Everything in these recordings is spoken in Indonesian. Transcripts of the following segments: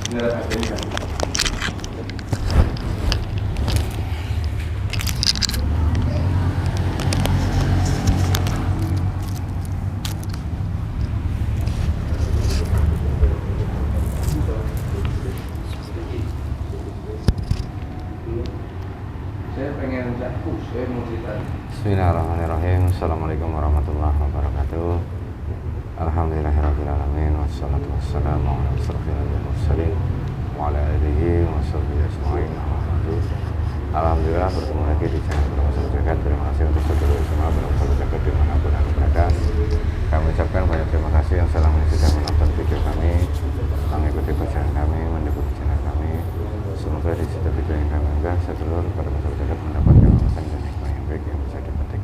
Bismillahirrahmanirrahim. Assalamualaikum warahmatullahi wabarakatuh. Alhamdulillahirrahmanirrahim. Wassalatu wassalamu ala asyrofil mursalin wa ala alihi wa sahbihi ajma'in. Alhamdulillah bertemu lagi di channel Profesor Jagat. Terima kasih untuk saudara semua Profesor Jagat dimanapun anda berada. Kami ucapkan banyak terima kasih yang selama ini sudah menonton video kami, mengikuti bacaan kami, mendukung channel kami. Semoga di setiap video yang kami unggah sedulur pada Profesor Jagat mendapatkan wawasan dan hikmah yang baik yang bisa dipetik.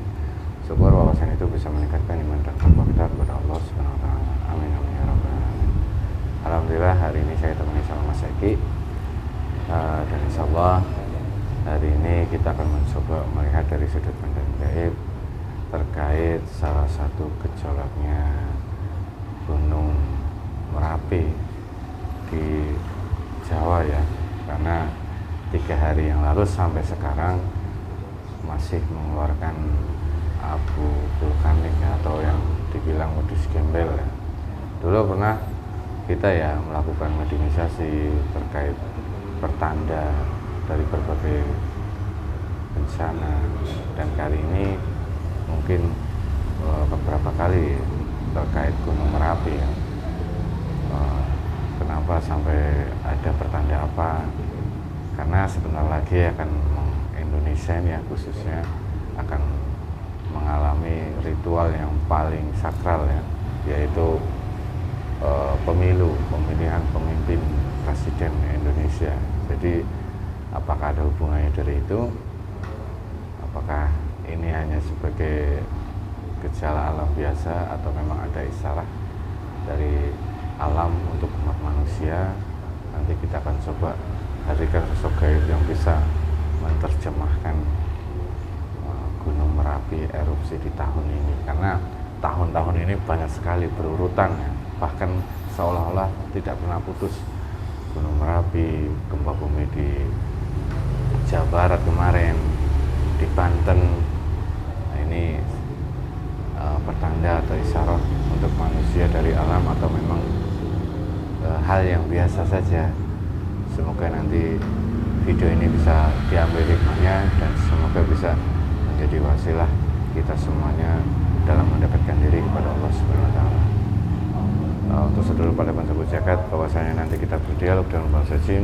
Syukur wawasan itu bisa meningkatkan iman dan takwa kita kepada Allah Subhanahu wa taala. Amin amin ya rabbal alamin. Alhamdulillah hari ini saya temani sama Mas Eki. Dan insyaallah hari ini kita akan mencoba melihat dari sudut pandang gaib terkait salah satu gejolaknya Gunung Merapi di Jawa ya. Karena 3 hari yang lalu sampai sekarang masih mengeluarkan abu vulkanik atau yang dibilang modus gembel ya. Dulu pernah kita ya melakukan medinisasi terkait pertanda dari berbagai bencana, dan kali ini mungkin beberapa kali terkait Gunung Merapi ya. Kenapa sampai ada pertanda apa? Karena sebentar lagi akan Indonesia ini ya khususnya akan mengalami ritual yang paling sakral ya, yaitu pemilihan pemimpin presiden Indonesia. Jadi apakah ada hubungannya dari itu? Apakah ini hanya sebagai gejala alam biasa atau memang ada isyarat dari alam untuk umat manusia? Nanti kita akan coba hadirkan sosok gaib yang bisa menerjemahkan Gunung Merapi erupsi di tahun ini, karena tahun-tahun ini banyak sekali berurutan ya. Bahkan seolah-olah tidak pernah putus. Gunung Merapi, gempa bumi di Jawa Barat kemarin, di Banten. Nah, ini pertanda atau isyarat untuk manusia dari alam atau memang hal yang biasa saja. Semoga nanti video ini bisa diambil hikmahnya dan semoga bisa menjadi wasilah kita semuanya dalam mendekatkan diri kepada Allah Subhanahu wa taala. Untuk seluruh pada pensebut zakat, bahwasanya nanti kita berdialog dalam bahasa jin,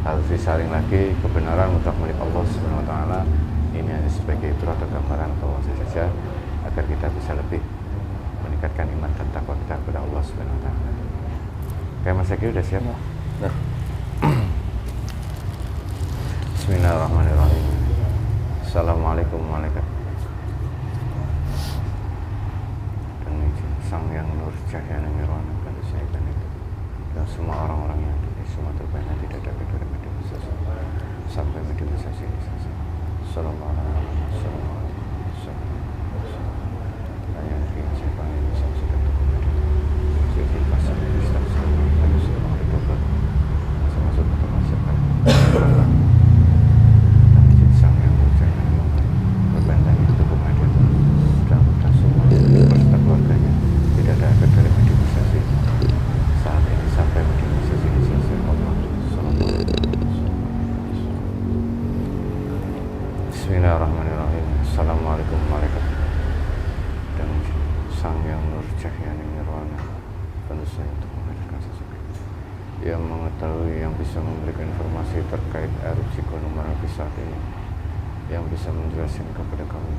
harus disaring lagi kebenaran mutlak milik Allah Subhanahu wa taala. Ini hanya sebagai ibrah atau gambaran atau wasilah saja agar kita bisa lebih meningkatkan iman dan takwa kita kepada Allah Subhanahu wa taala. Oke, Mas Eki udah siap? Nah. Bismillahirrahmanirrahim. Assalamualaikum warahmatullahi wabarakatuh. Dan izin Sang Yang Nur Cahaya Nirwana dan Syaitan itu dan semua orang-orang yang di Sumatera Barat tidak ada dari media sosial sampai media sosial ini saja. Assalamualaikum warahmatullahi wabarakatuh. Yang siapa yang bisa sudah dokumen jadi pasal Islam dan semua itu masuk ke masyarakat. Bismillahirrahmanirrahim. Assalamualaikum warahmatullahi wabarakatuh. Dan Sang Yang Nur Cahaya Nirwana tentu saja untuk menghadirkan sosok yang mengetahui, yang bisa memberikan informasi terkait erupsi Gunung Merapi saat ini, yang bisa menjelaskan kepada kami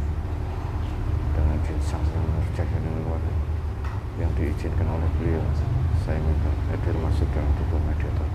dengan izin Sang Yang Nur Cahaya Nirwana yang diizinkan oleh beliau. Saya minta hadir masuk dalam tubuh mediator.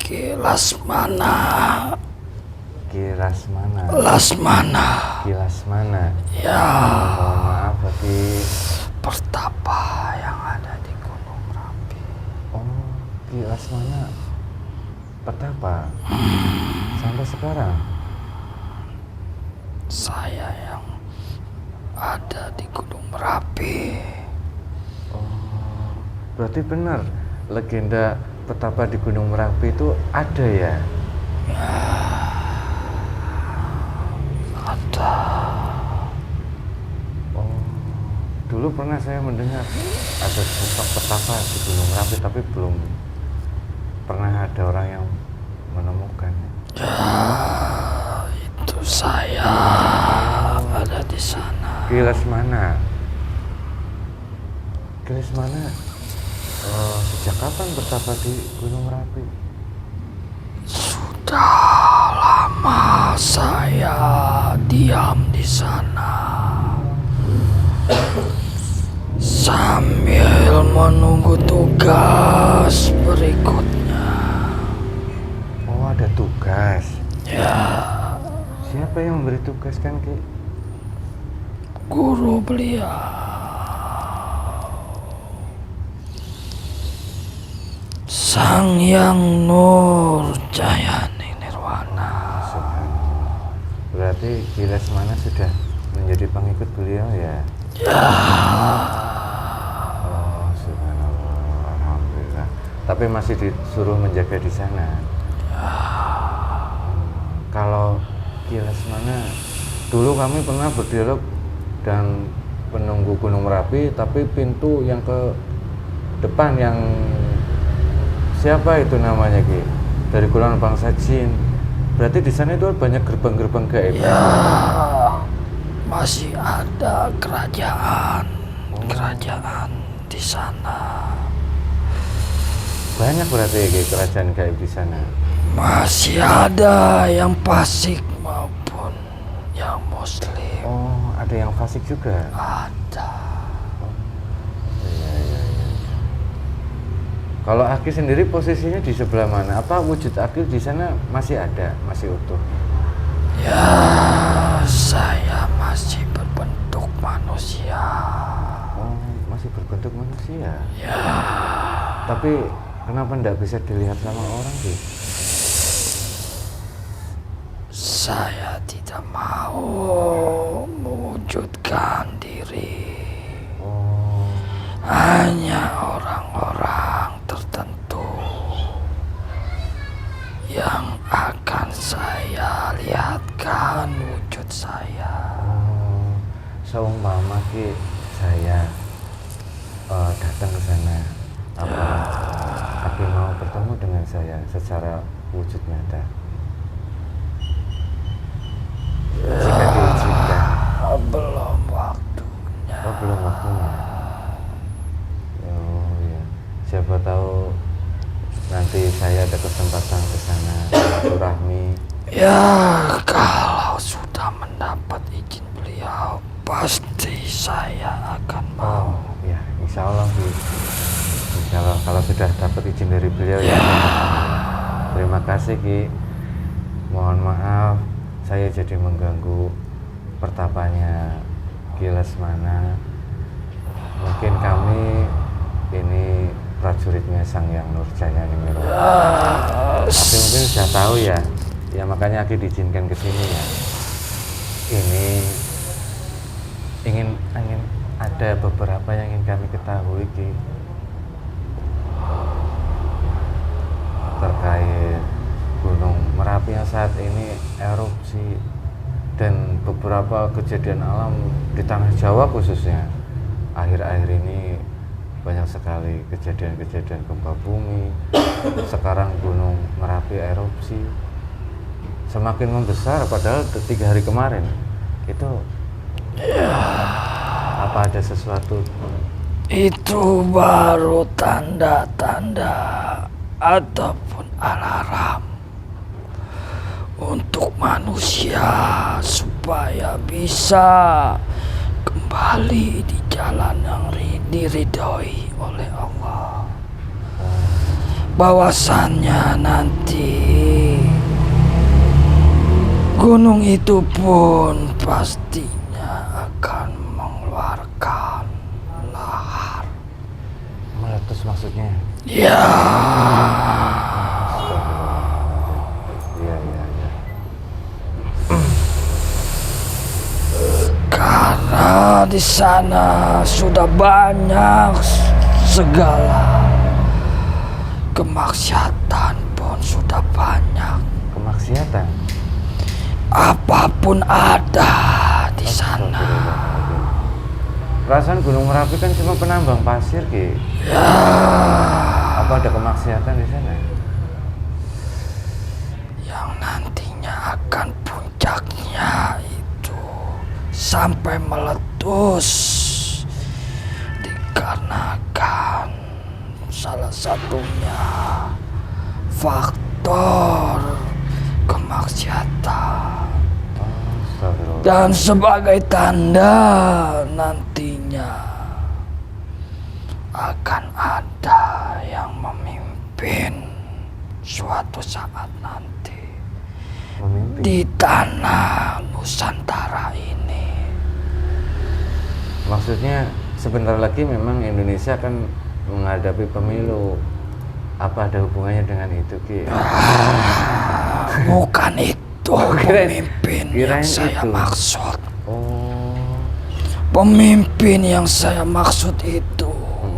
Kilasmana. Kilasmana. Lasmana. Kilasmana. Ya. Mohon maaf Ki. Pertapa yang ada di Gunung Merapi. Oh, Kilasmana. Pertapa. Sampai sekarang. Saya yang ada di Gunung Merapi. Oh, berarti benar legenda petapa di Gunung Merapi itu ada ya? Ya, ada. Oh, dulu pernah saya mendengar ada sosok petapa di Gunung Merapi, tapi belum pernah ada orang yang menemukan. Ya, itu saya ada di sana. Kilasmana. Kilasmana. Oh, sejak kapan bertapa di Gunung Merapi? Sudah lama saya diam di sana sambil menunggu tugas berikutnya. Oh, ada tugas. Ya, Siapa yang memberi tugas kan, Ki? guru beliau. Sang Yang Nurjayani Nirwana. Subhanallah. Berarti Kilasmana sudah menjadi pengikut beliau ya? Ya, Oh, subhanallah. Alhamdulillah. Tapi masih disuruh menjaga di sana. Kalau Kilasmana, dulu kami pernah berdialog dan penunggu Gunung Merapi, tapi pintu yang ke depan yang siapa itu namanya Ki? Dari golongan bangsa jin. Berarti di sana itu banyak gerbang-gerbang gaib. ya, masih ada kerajaan di sana. Banyak berarti ya Ki, kerajaan gaib di sana. Masih ada yang fasik maupun yang muslim. Oh, ada yang fasik juga. Ada. Iya, iya, iya. Kalau Aki sendiri posisinya di sebelah mana? Apa wujud Aki di sana masih ada, masih utuh? Ya, saya masih berbentuk manusia. Oh, masih berbentuk manusia. Ya, Tapi kenapa tidak bisa dilihat sama orang sih? saya tidak mau mewujudkan diri. Oh, Hanya orang-orang tertentu yang akan saya lihatkan wujud saya. oh, seumpama Ki saya datang ke sana, apa Aki mau bertemu dengan saya secara wujud nyata? Jika diizinkan. Belum waktunya. Oh, belum waktunya. Oh ya, siapa tahu nanti saya ada kesempatan ke sana silaturahmi. Ya, kalau sudah mendapat izin beliau, pasti saya akan mau. Oh ya, insya Allah Ki. Insya Allah kalau sudah dapat izin dari beliau ya. Terima kasih Ki. Mohon maaf saya jadi mengganggu pertapanya Kilasmana. Mungkin kami ini prajuritnya Sang Yang Nurjayani Nirwana. Tapi mungkin sudah tahu ya. Ya makanya Aki diizinkan ke sini ya. Ini ingin ada beberapa yang ingin kami ketahui Ki, terkait Gunung Merapi yang saat ini erupsi dan beberapa kejadian alam di tanah Jawa khususnya akhir-akhir ini banyak sekali kejadian-kejadian gempa bumi. Sekarang Gunung Merapi erupsi semakin membesar, padahal 3 hari kemarin itu apa ada sesuatu? Itu baru tanda-tanda ataupun alarm untuk manusia supaya bisa kembali di jalan yang diridhoi oleh Allah. bahwasannya nanti gunung itu pun pastinya akan mengeluarkan lahar. Meletus maksudnya? Ya, Iya, iya, iya. karena di sana sudah banyak segala kemaksiatan pun sudah banyak. Kemaksiatan? Apapun ada di sana. Astagfirullahaladzim. Perasaan Gunung Merapi kan cuma penambang pasir, Ki. Ya, Apa ada kemaksiatan di sana? yang nantinya akan puncaknya itu sampai meletus dikarenakan salah satunya faktor kemaksiatan. Astagfirullah. Dan sebagai tanda nantinya akan ada yang memimpin suatu saat nanti Memimpin. di tanah Nusantara ini. Maksudnya sebentar lagi memang Indonesia akan menghadapi pemilu. Apa ada hubungannya dengan itu, Ki? Bukan itu pemimpin yang kirain saya itu. maksud. Oh, Pemimpin yang saya maksud itu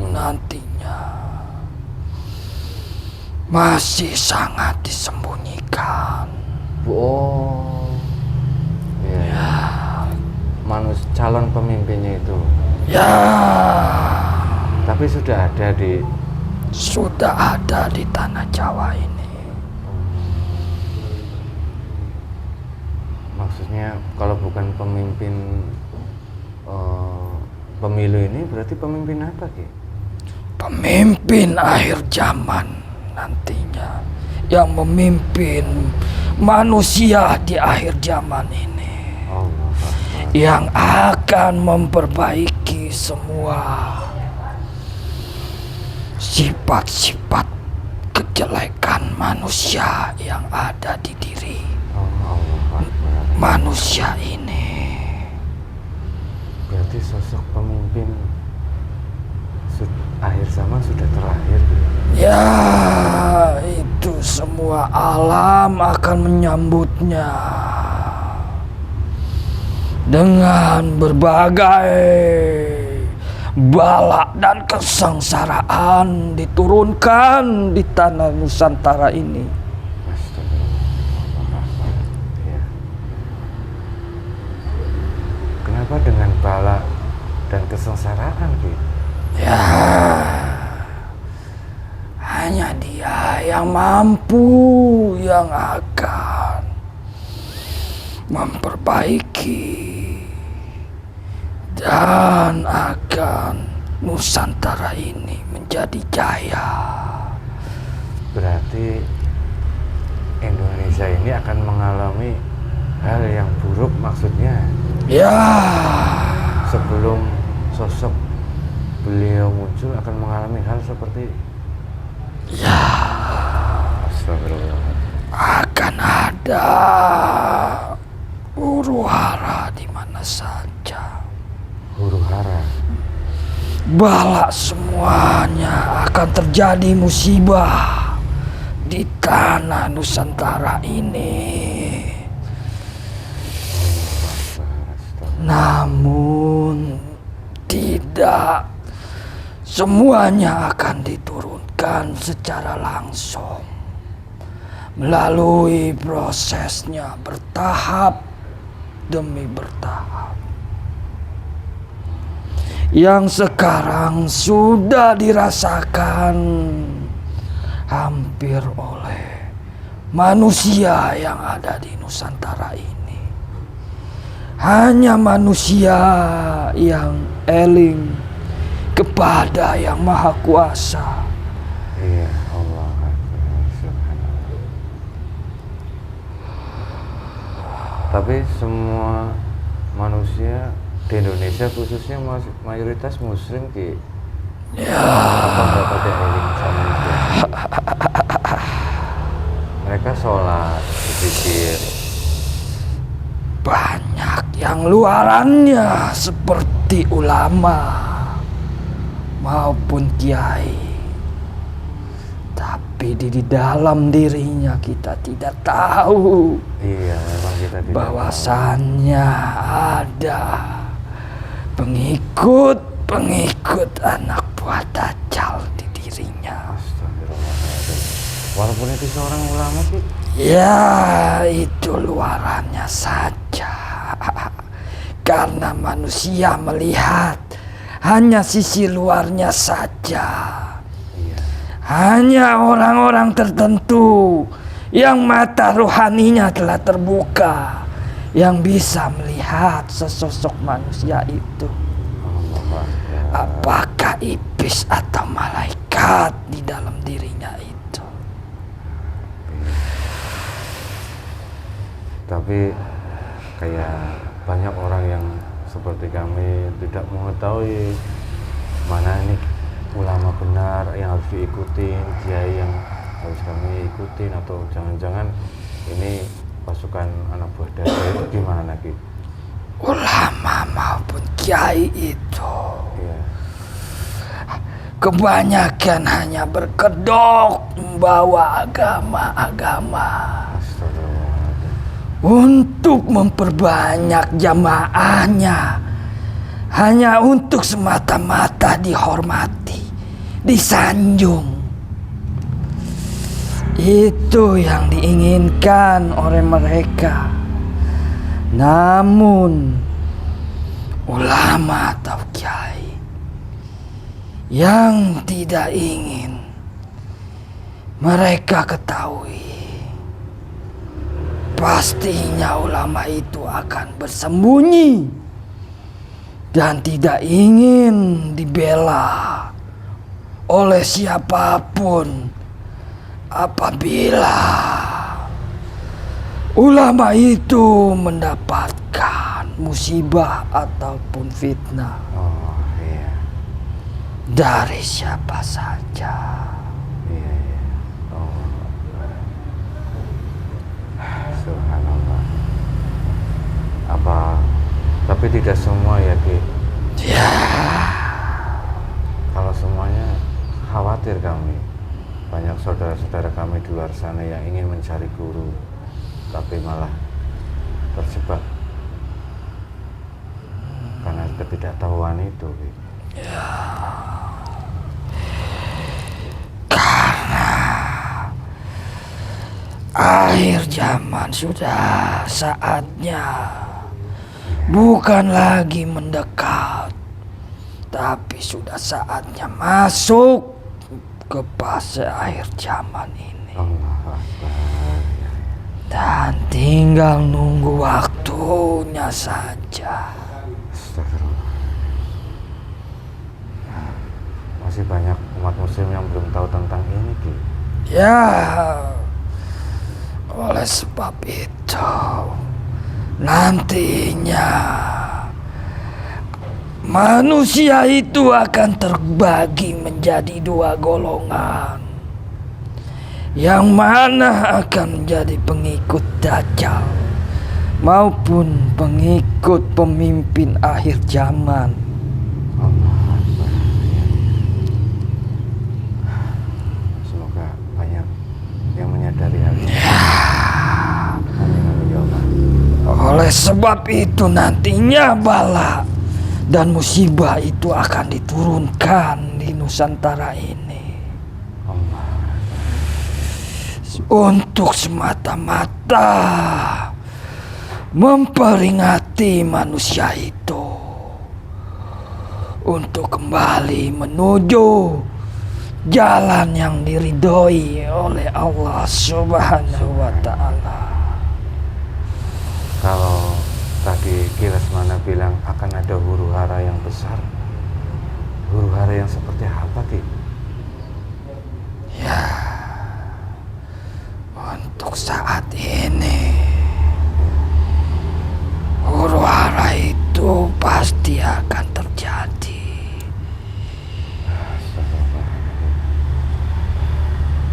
nantinya masih sangat disembunyikan. oh, iya. Calon pemimpinnya itu. Ya, Tapi sudah ada di. sudah ada di tanah Jawa ini. Maksudnya kalau bukan pemimpin pemilu ini berarti pemimpin apa, Ki? Pemimpin akhir zaman nantinya yang memimpin manusia di akhir zaman ini, Allah Akbar. yang akan memperbaiki semua sifat-sifat kejelekan manusia yang ada di diri Oh, Allah Akbar. manusia ini. Berarti sosok pemimpin akhir zaman sudah terakhir, Ki. Ya, itu semua alam akan menyambutnya dengan berbagai bala dan kesengsaraan diturunkan di tanah Nusantara ini. Astagfirullah. Ya. Kenapa dengan bala dan kesengsaraan, Ki? Ya, hanya Dia yang mampu yang akan memperbaiki dan akan Nusantara ini menjadi jaya. Berarti Indonesia ini akan mengalami hal yang buruk, maksudnya Ya, sebelum sosok beliau muncul akan mengalami hal seperti ya, astagfirullah. akan ada huru-hara di mana saja. Huru-hara. Bala semuanya akan terjadi musibah di tanah Nusantara ini. Namun tidak semuanya akan diturunkan secara langsung, melalui prosesnya bertahap demi bertahap, yang sekarang sudah dirasakan hampir oleh manusia yang ada di Nusantara ini. Hanya manusia yang eling kepada Yang Maha Kuasa. Iya, Allah Akbar, subhanallah. Tapi semua manusia di Indonesia khususnya mayoritas muslim, Ki. Ya, Apa nggak pada eling sama itu? mereka sholat, berzikir. Banyak yang luarannya seperti ulama maupun kiai, tapi di dalam dirinya kita tidak tahu. Iya, memang kita tidak bahwasannya ada pengikut anak buah Dajjal di dirinya. Astagfirullahaladzim. Walaupun itu seorang ulama sih. Ya, itu luarannya saja. Karena manusia melihat hanya sisi luarnya saja. Iya. Hanya orang-orang tertentu yang mata rohaninya telah terbuka yang bisa melihat sesosok manusia itu. Apakah iblis atau malaikat di dalam dirinya itu. Tapi kayak banyak orang yang seperti kami tidak mengetahui mana ini ulama benar yang harus diikutin, kiai yang harus kami ikutin, atau jangan-jangan ini pasukan anak buah Dajjal. Itu gimana Ki? Ulama maupun kiai itu Iya. kebanyakan hanya berkedok membawa agama-agama Astagfirullahaladzim. untuk memperbanyak jamaahnya, hanya untuk semata-mata dihormati, disanjung. Itu yang diinginkan oleh mereka. Namun ulama atau kiai yang tidak ingin mereka ketahui, pastinya ulama itu akan bersembunyi dan tidak ingin dibela oleh siapapun apabila ulama itu mendapatkan musibah ataupun fitnah Oh iya. dari siapa saja. Iya, iya. Oh. Subhanallah. Apa? Tapi tidak semua ya Ki. Ya, Kalau semuanya khawatir kami. Banyak saudara-saudara kami di luar sana yang ingin mencari guru, tapi malah terjebak karena ketidaktahuan itu. karena akhir zaman sudah saatnya, bukan lagi mendekat, tapi sudah saatnya masuk ke fase akhir zaman ini. Allahu Akbar. Dan tinggal nunggu waktunya saja. Astagfirullah. Masih banyak umat muslim yang belum tahu tentang ini Ki. Ya, oleh sebab itu nantinya manusia itu akan terbagi menjadi dua golongan, yang mana akan menjadi pengikut Dajjal maupun pengikut pemimpin akhir zaman. Allahu Akbar. Semoga banyak yang menyadari hal ini. Amin amin ya Allah. Oleh sebab itu nantinya bala dan musibah itu akan diturunkan di Nusantara ini Allah. untuk semata-mata memperingati manusia itu untuk kembali menuju jalan yang diridhoi oleh Allah Subhanahu wa Ta'ala. Kalau tadi Ki Lesmana bilang akan ada huru hara yang besar, huru hara yang seperti apa Ki? Ya, untuk saat ini huru hara itu pasti akan terjadi.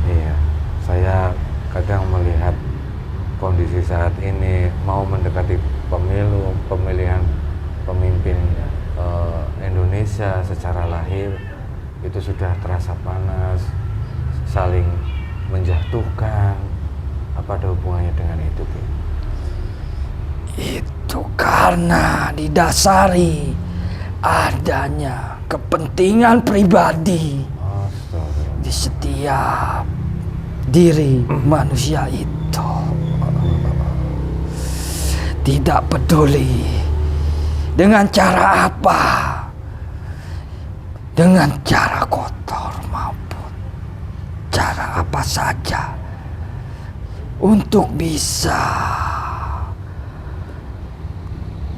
Iya, saya kadang melihat itu sudah terasa panas, saling menjatuhkan. Apa ada hubungannya dengan itu, Ki? Itu karena didasari adanya kepentingan pribadi Astaga. di setiap diri manusia itu. Tidak peduli dengan cara apa, dengan cara kotor maupun cara apa saja, untuk bisa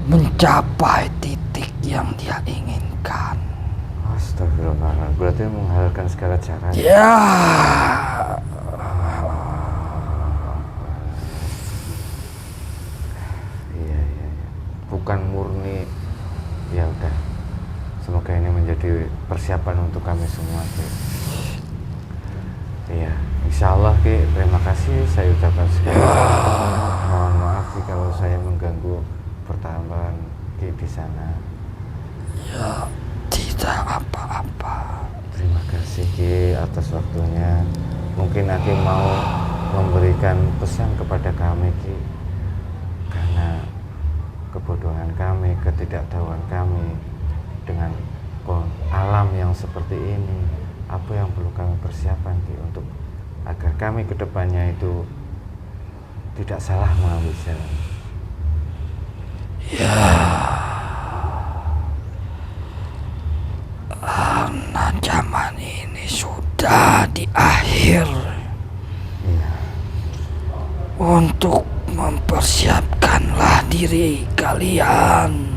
mencapai titik yang dia inginkan. Astagfirullahaladzim, berarti menghalalkan segala cara. Ya, Iya. Bukan murni. Ya udah. Semoga ini menjadi persiapan untuk kami semua, Ki. Iya, insya Allah, Ki. Terima kasih saya ucapkan sekali. Mohon maaf Ki kalau saya mengganggu pertambahan Ki di sana. ya, tidak apa-apa. Terima kasih Ki atas waktunya. Mungkin Aki mau memberikan pesan kepada kami, Ki, karena kebodohan kami, ketidaktahuan kami dengan alam yang seperti ini. Apa yang perlu kami persiapkan, Ki, untuk agar kami kedepannya itu tidak salah mengambil jalan? Ya, karena zaman ini sudah di akhir. Iya. Untuk mempersiapkanlah diri kalian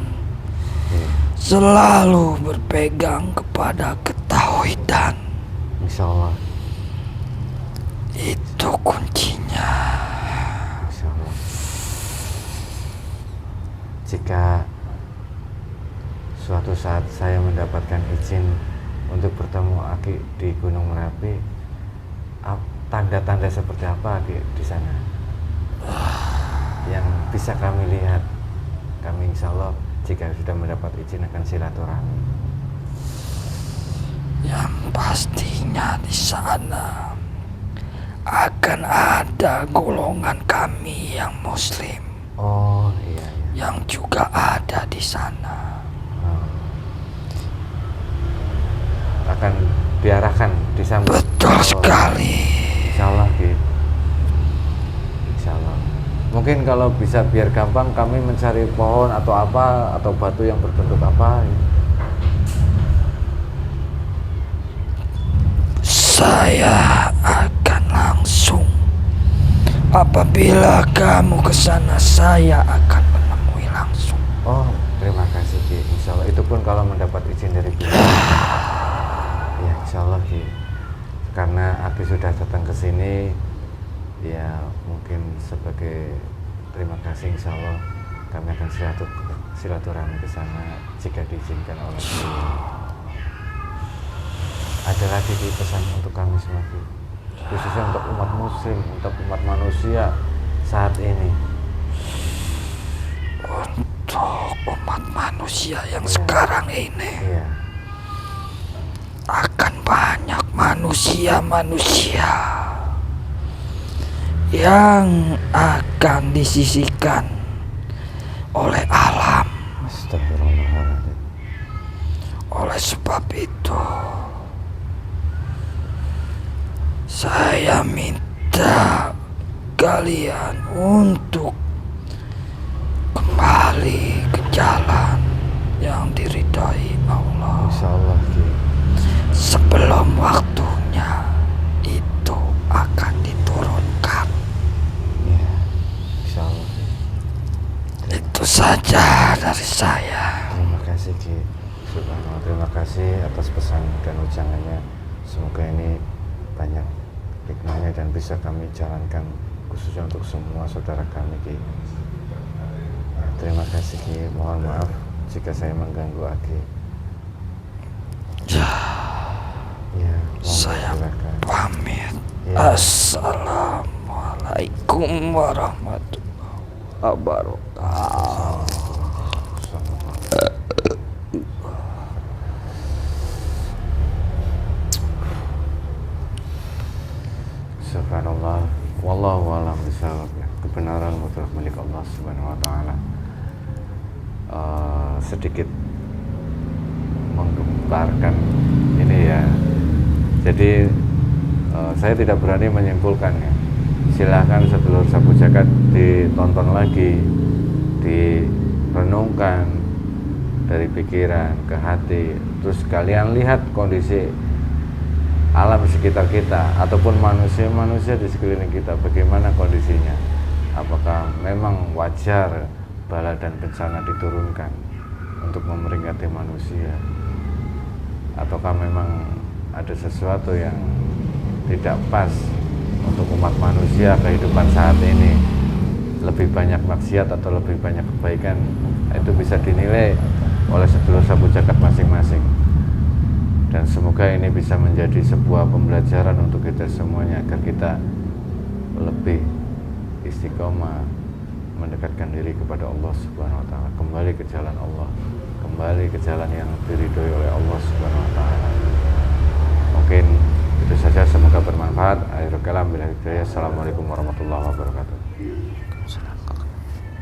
selalu berpegang kepada ketauhidan. Insya Allah. Itu kuncinya. Insya Allah. Jika suatu saat saya mendapatkan izin untuk bertemu Aki di Gunung Merapi, tanda-tanda seperti apa Aki di sana yang bisa kami lihat? Kami insya Allah jika sudah mendapat izin akan silaturahmi. Yang pastinya di sana akan ada golongan kami yang Muslim Oh iya. yang juga ada di sana. Akan diarahkan disambut. Betul sekali. Insya Allah, Ki. Insya Allah. Mungkin kalau bisa biar gampang kami mencari pohon atau apa, atau batu yang berbentuk apa. Saya akan langsung. Apabila kamu ke sana, saya akan menemui langsung. Oh, terima kasih, Ki. Insya Allah. Itu pun kalau mendapat izin dari Ki. Ya, insya Allah, Ki. Karena Aki sudah datang ke sini, ya mungkin sebagai terima kasih, insya Allah kami akan silaturahmi ke sana jika diizinkan oleh Ki. Ada lagi Ki pesan untuk kami semua, Ki, khususnya untuk umat muslim, untuk umat manusia saat ini. Untuk umat manusia yang sekarang ini, Iya. akan banyak manusia-manusia yang akan disisihkan oleh alam. Astagfirullahaladzim. Oleh sebab itu, saya minta kalian untuk kembali ke jalan yang diridhai Allah. Insya Allah, Ki. Sebelum waktunya itu akan diturunkan. Ya, insya Allah, Ki. Itu saja dari saya. Terima kasih, Ki. Subhanallah, terima kasih atas pesan dan ujangannya. Semoga ini banyak hikmahnya dan bisa kami jalankan khususnya untuk semua saudara kami, Ki. Ya, terima kasih, Ki. Mohon maaf jika saya mengganggu Aki. Ya, Saya silakan. pamit. Ya. Assalamualaikum warahmatullahi wabarakatuh. Allah, wallahu a'lam bishawab. Kebenaran mutlak milik Allah Subhanahu wa taala. Sedikit menggemparkan ini ya. Jadi saya tidak berani menyimpulkannya. Silahkan sedulur Sapu Jagat ditonton lagi, direnungkan dari pikiran ke hati, terus kalian lihat kondisi alam sekitar kita ataupun manusia-manusia di sekeliling kita, bagaimana kondisinya. Apakah memang wajar bala dan bencana diturunkan untuk memperingati manusia, ataukah memang ada sesuatu yang tidak pas untuk umat manusia kehidupan saat ini, lebih banyak maksiat atau lebih banyak kebaikan. Itu bisa dinilai oleh sedulur Sapu Jagat masing-masing. Dan semoga ini bisa menjadi sebuah pembelajaran untuk kita semuanya, agar kita lebih istiqomah mendekatkan diri kepada Allah Subhanahu wa taala, kembali ke jalan Allah, kembali ke jalan yang diridhoi oleh Allah Subhanahu wa taala. Mungkin itu saja, semoga bermanfaat. Akhirul kalam, billahi hidayah. Assalamualaikum warahmatullahi wabarakatuh.